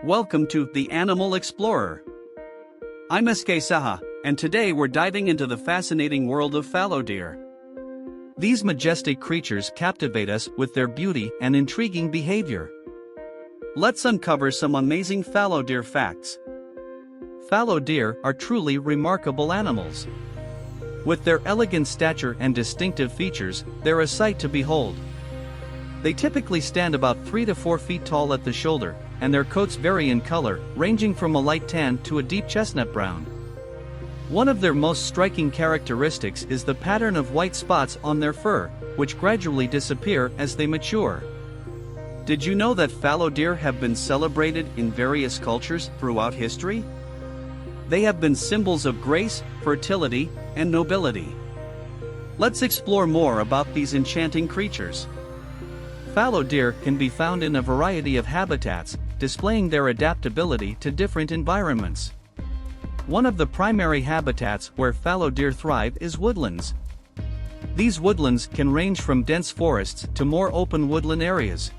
Welcome to The Animal Explorer. I'm SK Saha, and today we're diving into the fascinating world of fallow deer. These majestic creatures captivate us with their beauty and intriguing behavior. Let's uncover some amazing fallow deer facts. Fallow deer are truly remarkable animals. With their elegant stature and distinctive features, they're a sight to behold. They typically stand about 3 to 4 feet tall at the shoulder, and their coats vary in color, ranging from a light tan to a deep chestnut brown. One of their most striking characteristics is the pattern of white spots on their fur, which gradually disappear as they mature. Did you know that fallow deer have been celebrated in various cultures throughout history? They have been symbols of grace, fertility, and nobility. Let's explore more about these enchanting creatures. Fallow deer can be found in a variety of habitats, displaying their adaptability to different environments. One of the primary habitats where fallow deer thrive is woodlands. These woodlands can range from dense forests to more open woodland areas.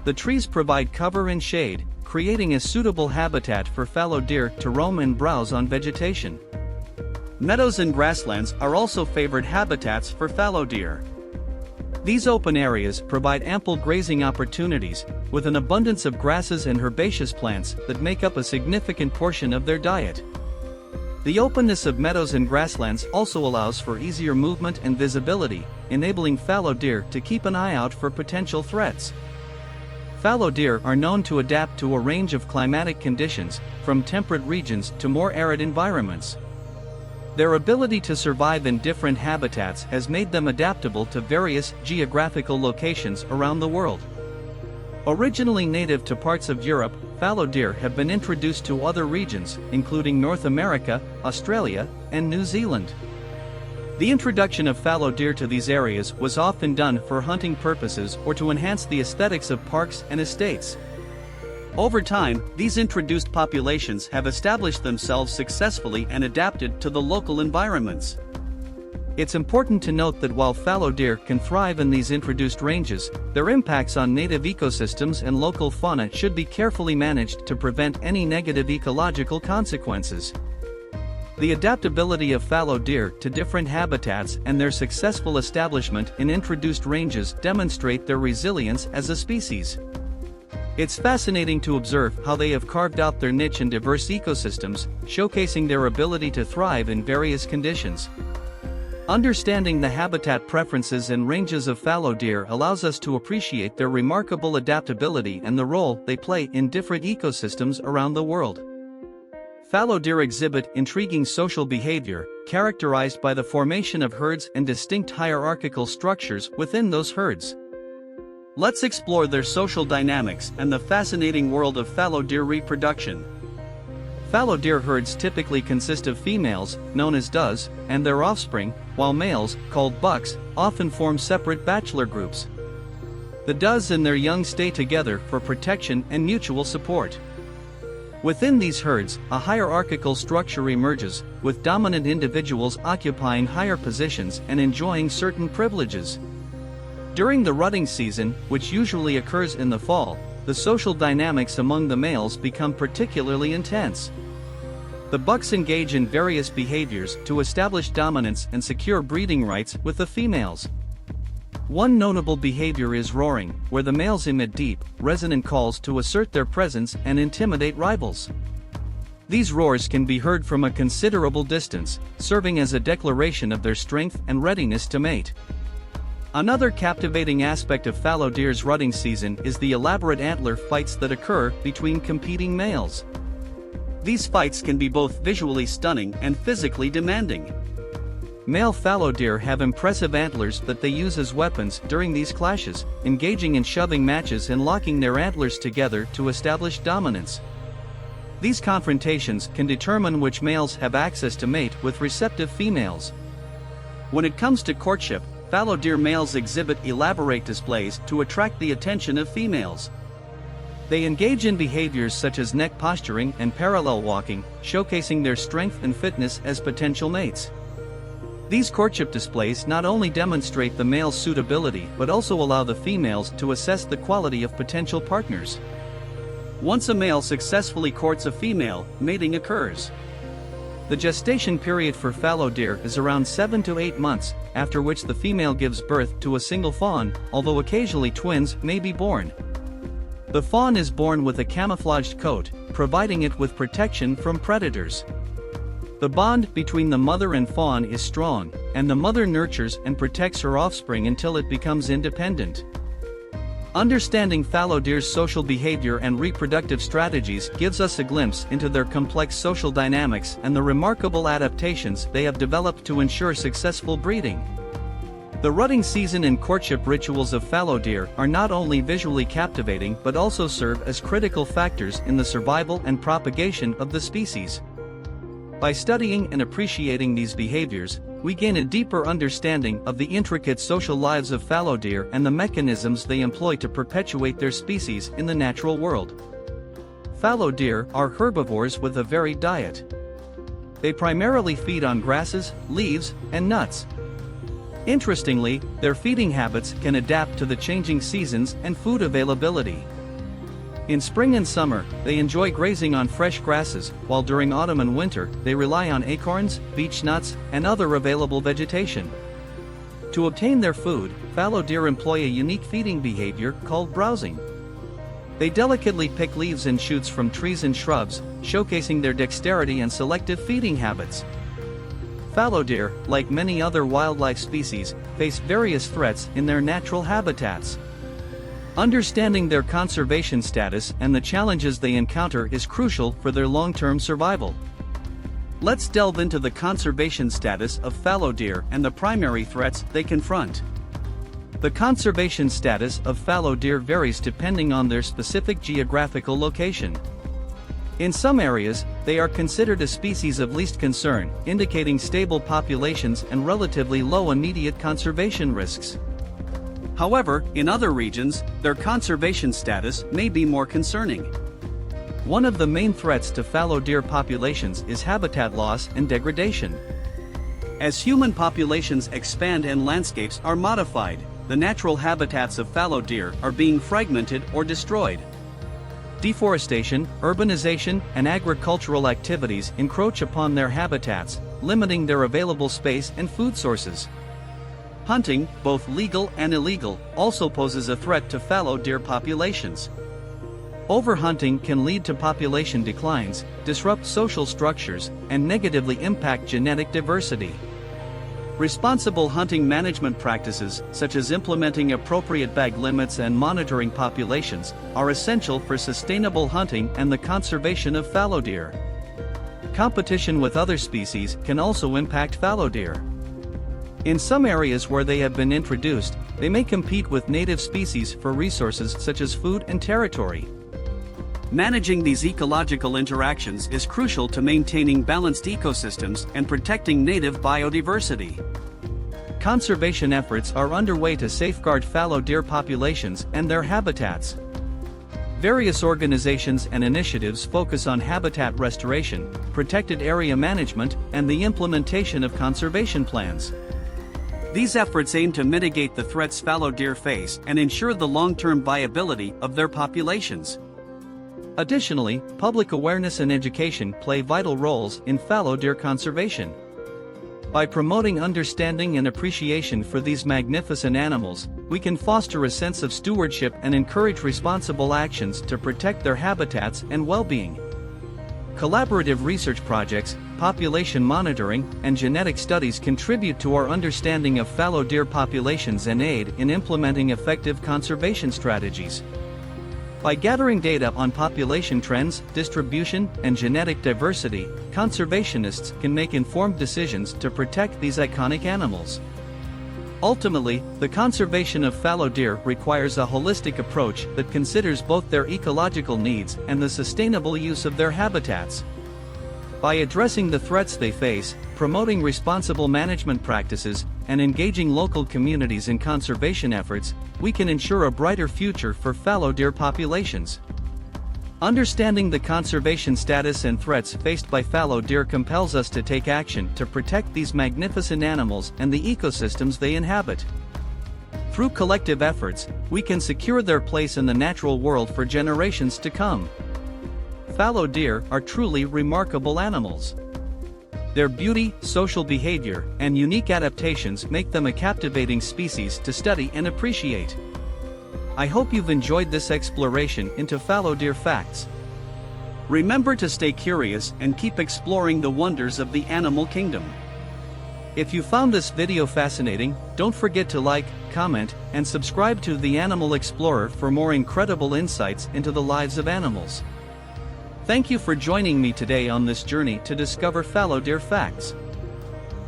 The trees provide cover and shade, creating a suitable habitat for fallow deer to roam and browse on vegetation. Meadows and grasslands are also favored habitats for fallow deer. These open areas provide ample grazing opportunities, with an abundance of grasses and herbaceous plants that make up a significant portion of their diet. The openness of meadows and grasslands also allows for easier movement and visibility, enabling fallow deer to keep an eye out for potential threats. Fallow deer are known to adapt to a range of climatic conditions, from temperate regions to more arid environments. Their ability to survive in different habitats has made them adaptable to various geographical locations around the world. Originally native to parts of Europe, fallow deer have been introduced to other regions, including North America, Australia, and New Zealand. The introduction of fallow deer to these areas was often done for hunting purposes or to enhance the aesthetics of parks and estates. Over time, these introduced populations have established themselves successfully and adapted to the local environments. It's important to note that while fallow deer can thrive in these introduced ranges, their impacts on native ecosystems and local fauna should be carefully managed to prevent any negative ecological consequences. The adaptability of fallow deer to different habitats and their successful establishment in introduced ranges demonstrate their resilience as a species. It's fascinating to observe how they have carved out their niche in diverse ecosystems, showcasing their ability to thrive in various conditions. Understanding the habitat preferences and ranges of fallow deer allows us to appreciate their remarkable adaptability and the role they play in different ecosystems around the world. Fallow deer exhibit intriguing social behavior, characterized by the formation of herds and distinct hierarchical structures within those herds. Let's explore their social dynamics and the fascinating world of fallow deer reproduction. Fallow deer herds typically consist of females, known as does, and their offspring, while males, called bucks, often form separate bachelor groups. The does and their young stay together for protection and mutual support. Within these herds, a hierarchical structure emerges, with dominant individuals occupying higher positions and enjoying certain privileges. During the rutting season, which usually occurs in the fall, the social dynamics among the males become particularly intense. The bucks engage in various behaviors to establish dominance and secure breeding rights with the females. One notable behavior is roaring, where the males emit deep, resonant calls to assert their presence and intimidate rivals. These roars can be heard from a considerable distance, serving as a declaration of their strength and readiness to mate. Another captivating aspect of fallow deer's rutting season is the elaborate antler fights that occur between competing males. These fights can be both visually stunning and physically demanding. Male fallow deer have impressive antlers that they use as weapons during these clashes, engaging in shoving matches and locking their antlers together to establish dominance. These confrontations can determine which males have access to mate with receptive females. When it comes to courtship, fallow deer males exhibit elaborate displays to attract the attention of females. They engage in behaviors such as neck posturing and parallel walking, showcasing their strength and fitness as potential mates. These courtship displays not only demonstrate the male's suitability but also allow the females to assess the quality of potential partners. Once a male successfully courts a female, mating occurs. The gestation period for fallow deer is around 7 to 8 months, after which the female gives birth to a single fawn, although occasionally twins may be born. The fawn is born with a camouflaged coat, providing it with protection from predators. The bond between the mother and fawn is strong, and the mother nurtures and protects her offspring until it becomes independent. Understanding fallow deer's social behavior and reproductive strategies gives us a glimpse into their complex social dynamics and the remarkable adaptations they have developed to ensure successful breeding. The rutting season and courtship rituals of fallow deer are not only visually captivating but also serve as critical factors in the survival and propagation of the species. By studying and appreciating these behaviors, we gain a deeper understanding of the intricate social lives of fallow deer and the mechanisms they employ to perpetuate their species in the natural world. Fallow deer are herbivores with a varied diet. They primarily feed on grasses, leaves, and nuts. Interestingly, their feeding habits can adapt to the changing seasons and food availability. In spring and summer, they enjoy grazing on fresh grasses, while during autumn and winter, they rely on acorns, beech nuts, and other available vegetation. To obtain their food, fallow deer employ a unique feeding behavior called browsing. They delicately pick leaves and shoots from trees and shrubs, showcasing their dexterity and selective feeding habits. Fallow deer, like many other wildlife species, face various threats in their natural habitats. Understanding their conservation status and the challenges they encounter is crucial for their long-term survival. Let's delve into the conservation status of fallow deer and the primary threats they confront. The conservation status of fallow deer varies depending on their specific geographical location. In some areas, they are considered a species of least concern, indicating stable populations and relatively low immediate conservation risks. However, in other regions, their conservation status may be more concerning. One of the main threats to fallow deer populations is habitat loss and degradation. As human populations expand and landscapes are modified, the natural habitats of fallow deer are being fragmented or destroyed. Deforestation, urbanization, and agricultural activities encroach upon their habitats, limiting their available space and food sources. Hunting, both legal and illegal, also poses a threat to fallow deer populations. Overhunting can lead to population declines, disrupt social structures, and negatively impact genetic diversity. Responsible hunting management practices, such as implementing appropriate bag limits and monitoring populations, are essential for sustainable hunting and the conservation of fallow deer. Competition with other species can also impact fallow deer. In some areas where they have been introduced, they may compete with native species for resources such as food and territory. Managing these ecological interactions is crucial to maintaining balanced ecosystems and protecting native biodiversity. Conservation efforts are underway to safeguard fallow deer populations and their habitats. Various organizations and initiatives focus on habitat restoration, protected area management, and the implementation of conservation plans. These efforts aim to mitigate the threats fallow deer face and ensure the long-term viability of their populations. Additionally, public awareness and education play vital roles in fallow deer conservation. By promoting understanding and appreciation for these magnificent animals, we can foster a sense of stewardship and encourage responsible actions to protect their habitats and well-being. Collaborative research projects, population monitoring, and genetic studies contribute to our understanding of fallow deer populations and aid in implementing effective conservation strategies. By gathering data on population trends, distribution, and genetic diversity, conservationists can make informed decisions to protect these iconic animals. Ultimately, the conservation of fallow deer requires a holistic approach that considers both their ecological needs and the sustainable use of their habitats. By addressing the threats they face, promoting responsible management practices, and engaging local communities in conservation efforts, we can ensure a brighter future for fallow deer populations. Understanding the conservation status and threats faced by fallow deer compels us to take action to protect these magnificent animals and the ecosystems they inhabit. Through collective efforts, we can secure their place in the natural world for generations to come. fallow deer are truly remarkable animals. Their beauty, social behavior, and unique adaptations make them a captivating species to study and appreciate. I hope you've enjoyed this exploration into fallow deer facts. Remember to stay curious and keep exploring the wonders of the animal kingdom. If you found this video fascinating, don't forget to like, comment, and subscribe to The Animal Explorer for more incredible insights into the lives of animals. Thank you for joining me today on this journey to discover fallow deer facts.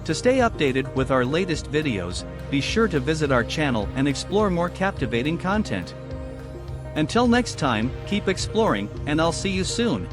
To stay updated with our latest videos, be sure to visit our channel and explore more captivating content. Until next time, keep exploring, and I'll see you soon.